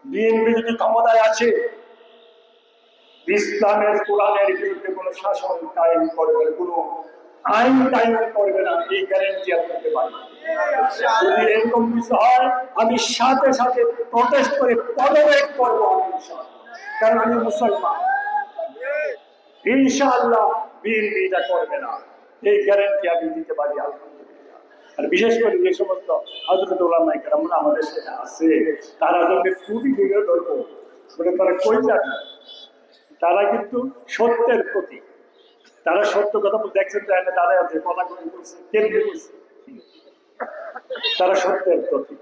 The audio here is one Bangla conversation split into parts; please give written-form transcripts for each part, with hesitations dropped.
বিএনপি যদি ক্ষমতায় আছে, ইসলামের কোরআনের বিরুদ্ধে কোনো শাসন কায়েম করবে, কোনো আইন কায়েম করবে না, এই গ্যারেন্টি আপনাকে পারি। যদি এরকম কিছু হয়, আমি সাথে সাথে প্রটেস্ট করে পদত্যাগ করবো, কারণ আমি মুসলমান। ইনশাআল্লাহ বিএনপি এটা করবে না, এই গ্যারেন্টি আমি দিতে পারি আলহামদুলিল্লাহ। আর বিশেষ করে যে সমস্ত হযরত উলামায়ে কেরামরা আমাদের সাথে আছে, তারা যদি ত্রুটি ধরে ধরবো, তারা কই যাবে? তারা কিন্তু সত্যের প্রতি, তারা সত্য কথা দেখছেন তো, এনে দাঁড়ায় আছে, কথা কথা বলছে, কেন্দ্রে বলছে, তারা সত্যের প্রতি।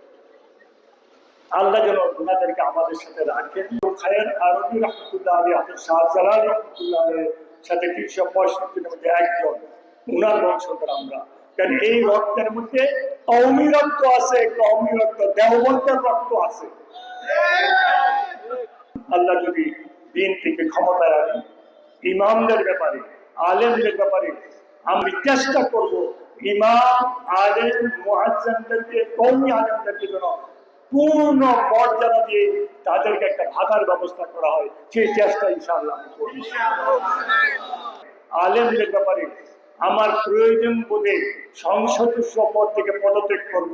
আল্লাহ যেন ওনাদেরকে আমাদের সাথে রাখেন। খায়ের আরবি রহমতুল্লাহ আলী, শাহজালাল রহমতুল্লাহ আলীর সাথে 365 মধ্যে একজন, উনার বংশধর আমরা। কারণ এই রক্তের মধ্যে কওমি রক্ত আছে, কওমি রক্ত, দেওবন্দের রক্ত আছে। আল্লাহ যদি বিএনপিকে ক্ষমতায় আনে, ইমামদের ব্যাপারে, আলেমদের ব্যাপারে আমি চেষ্টা করব ইমাম, আলেম, মুআজ্জিনদেরকে, কওমি আলেমদেরকে যেন পূর্ণ মর্যাদা দিয়ে তাদেরকে একটা ভাতার ব্যবস্থা করা হয়, সেই চেষ্টা ইনশাআল্লাহ আমি করব। আলেমদের ব্যাপারে আমার প্রয়োজন বোধে সংসদ পদ থেকে পদত্যাগ করব,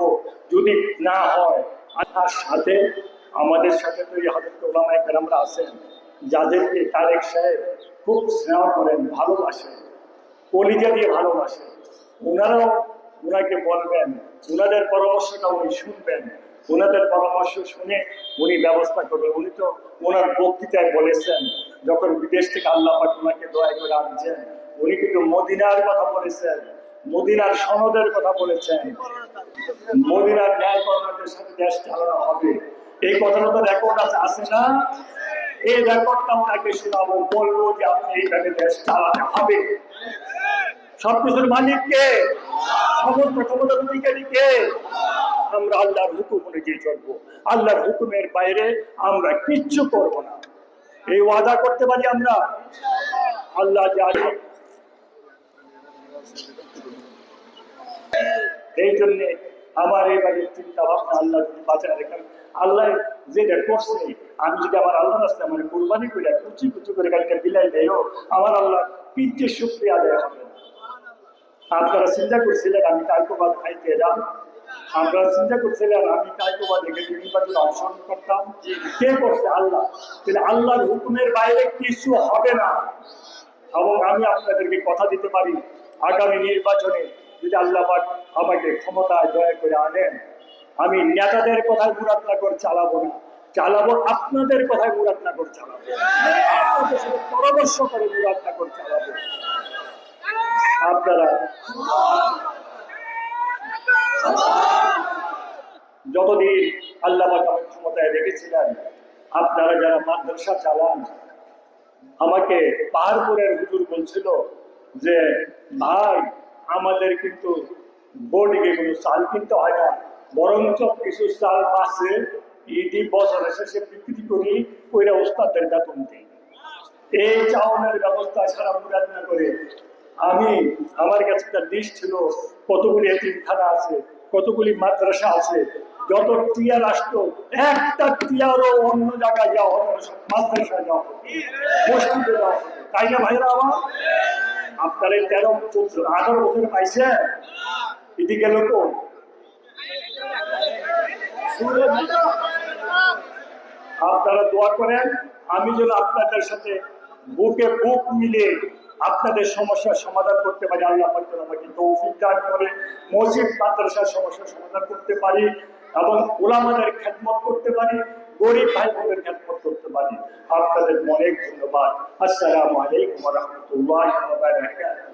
যদি না হয়। আর সাথে আমাদের সাথে তো এই হযরত উলামায়ে কেরামরা আছেন, যাদেরকে তারেক সাহেব খুব স্নেহ করেন, ভালোবাসেন, কলিজা দিয়ে ভালোবাসেন। ওনারাও ওনাকে বলবেন, ওনাদের পরামর্শটা উনি শুনবেন, ওনাদের পরামর্শ শুনে উনি ব্যবস্থা করবেন। উনি তো ওনার বক্তৃতায় বলেছেন, যখন বিদেশ থেকে আল্লাহ পাক ওনাকে দয়া করে আনছেন, উনি কিন্তু মদিনার কথা বলেছেন, মদিনার সনদের কথা বলেছেন, মদিনার ন্যায় কর্মীদের সাথে দেশ চালানো হবে। এই কথাটা তো রেকর্ড আছে না? এই রেকর্ডটা ওনাকে শোনাবো, বলবো যে আপনি এইভাবে দেশ চালাতে হবে। সবকিছুর মালিক কে? সমস্ত ক্ষমতার অধিকারী কে? আমরা আল্লাহর হুকুম অনুযায়ী চলবো, আল্লাহর হুকুমের বাইরে আমরা কিচ্ছু করবো না, এই ওয়াদা করতে পারি আমরা। আল্লাহ জানে। এই জন্য আমার এইবারে চিন্তা ভাবনা, আল্লাহ যদি বাঁচায় রেখেন, আল্লাহ যেটা করছে, আমি যদি আমার আল্লাহ রাস্তায় আমার কুরবানি করে কুচি কুচি করে গাড়িটা বিলাই দেয়ও, আমার আল্লাহ পিঠে শুকরিয়া আদায় হবে না। আপনারা চিন্তা করছিলেন আমি কায়কোবাদ খাইতে এলাম, আপনারা চিন্তা করছিলেন আমি কায়কোবাদ এখানে নির্বাচনে অংশগ্রহণ করতাম, কে করছে? আল্লাহ। তাহলে আল্লাহর হুকুমের বাইরে কিছু হবে না। এবং আমি আপনাদেরকে কথা দিতে পারি, আগামী নির্বাচনে যদি আল্লাহ পাক আমাকে ক্ষমতায় দয়া করে আনেন, আমি নেতাদের কথায় মুরাদনগর চালাবো না, চালাবো আপনাদের কথায় মুরাদনগর চালাবো, আপনাদের সাথে পরামর্শ করে মুরাদনগর চালাবো। আপনারা যতদিন আল্লাহ পাক আমাকে ক্ষমতায় রেখেছিলেন, আপনারা যারা মাদ্রাসা চালান, আমাকে পাহাড়পুরের হুজুর বলছিল যে ভাই, আমাদের কিন্তু বোর্ডে কোনো চাল কিনতে হয় না, বরঞ্চ কিছু চাল পাশে ঈদি বছরের শেষে বিক্রি করি, ওইটা ওস্তাদের বেতন দিই। এই চাউনের ব্যবস্থা সারা মুরাদনগরে আমি, আমার কাছে একটা লিস্ট ছিল, কতগুলি এতিমখানা আছে, কতগুলি মাদ্রাসা আছে, যত টিয়ার আসতো একটা টিয়ারও অন্য জায়গায় যাওয়া হতো না, সব মাদ্রাসায় যাওয়া হতো, মসজিদে যাওয়া হতো, তাই না ভাইরা আমার? আপনার এই 13, 14, 18 বছর পাইছে, এটি গেল তো। আপনারা দোয়া করেন, আমি যেন আপনাদের সাথে বুকে বুক মিলে আপনাদের সমস্যার সমাধান করতে পারি। আল্লাহ পাক আমাকে তৌফিক দান করে মসজিদ মাদ্রাসার সমস্যার সমাধান করতে পারি, এবং উলামাদের খেদমত করতে পারি, গরিব ভাই বোনদের খেদমত করতে পারি। আপনাদের অনেক ধন্যবাদ। আসসালামু আলাইকুম ওয়া রাহমাতুল্লাহি ওয়া বারাকাতুহু।